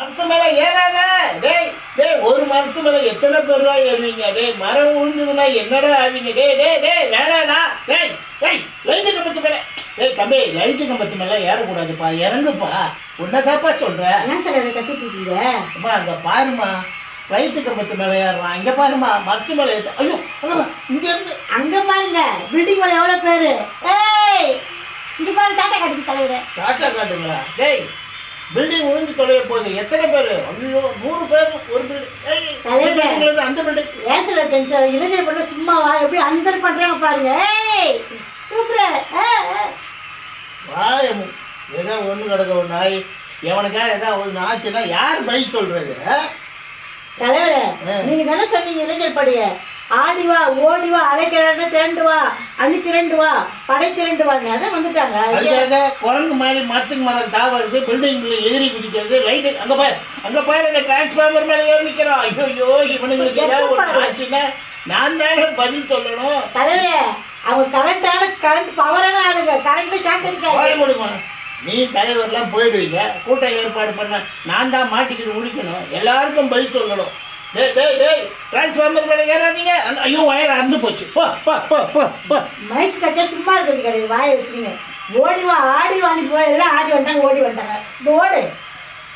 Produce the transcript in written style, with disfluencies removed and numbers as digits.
மரத்து மேலே ஏறாத. டேய் டேய், ஒரு மரத்து மேலே எத்தனை பேருவா ஏறுவீங்க? டேய், மரம் விழுந்ததுன்னா என்னடா ஆவீங்க? டேய் டேய் டேய், வேணாடா. டேய் டேய், லைட்டு கம்பத்து மேலே. டேய் தம்பி, லைட்டு கம்பத்து மேலே ஏறக்கூடாதுப்பா, இறங்குப்பா. உன்னதாப்பா சொல்கிறேன். ஏன் தலைவரை கத்திட்டு இருக்கீங்க? அம்மா அங்கே பாருமா, லைட்டு கம்பத்து மேலே ஏறுறான். இங்கே பாருமா, மரத்து மேலே ஏற்ற. ஐயோ அங்கே இங்கேருந்து அங்கே பாருங்க, பில்டிங் மேலே எவ்வளோ பேர். ஏய் இங்கே பாருங்க, டாட்டா காட்டுங்க தலைவரை. டாட்டா காட்டுங்களா? டேய், பில்டிங் விழுந்து தொலைய போகுது. எத்தனை பேர்? ஐயோ 100 பேர் ஒரு பில்டிங். அந்த பில்டிங் ஏத்துல டென்ஷன் இளைஞர் பண்ண சும்மாவா? எப்படி அந்த பண்ணுறாங்க பாருங்க. ஏய் சூப்பர். வாயம் ஏதோ ஒன்று கிடக்க ஒரு நாய், எவனுக்கா ஏதாவது ஒன்று ஆச்சுன்னா யார் பை சொல்றது? தலைவரே, நீங்க தானே சொன்னீங்க இளைஞர் படிய ஆடி வா ஓடி வா அலைக்கிறன்னு திரண்டு வா அணி திரண்டு வா படை திரண்டு வான்னு அதான் வந்துட்டாங்க. அதுக்காக குரங்கு மாதிரி மரத்துக்கு மரம் தாவறது, பில்டிங் எதிரி குதிக்கிறது, லைட்டு அங்கே பாரு, அங்கே பாருங்க டிரான்ஸ்ஃபார்மர் மேலே ஏறி நிற்கிறோம். ஐயோ இவனுங்களுக்கு ஏதாவது ஒன்று ஆச்சுன்னா நான் தானே பதில் சொல்லணும். தலைவரே, அவங்க கரண்ட் பவரான ஆளுங்க, கரண்ட்ல ஷாக் அடிக்காது. கொடுமா, நீ தலைவர்லாம் போயிடுவீங்க, கூட்டம் ஏற்பாடு பண்ண நான் தான் மாட்டிக்கிட்டு முடிக்கணும், எல்லாருக்கும் பதில் சொல்லணும். டேய் டேய் டேய், டிரான்ஸ்ஃபார்மர் மேலே ஏறாதீங்க. அந்த ஐயோ வயர் அறுந்து போச்சு. போ போ போ போ போ. மைக் கட்ட சும்மா இருக்கிறது கிடையாது, வாயை வச்சுக்கிங்க. ஓடி வா ஆடி வாணி போய் எல்லாம் ஆடி வந்துட்டாங்க, ஓடி வந்துட்டாங்க. ஓடு.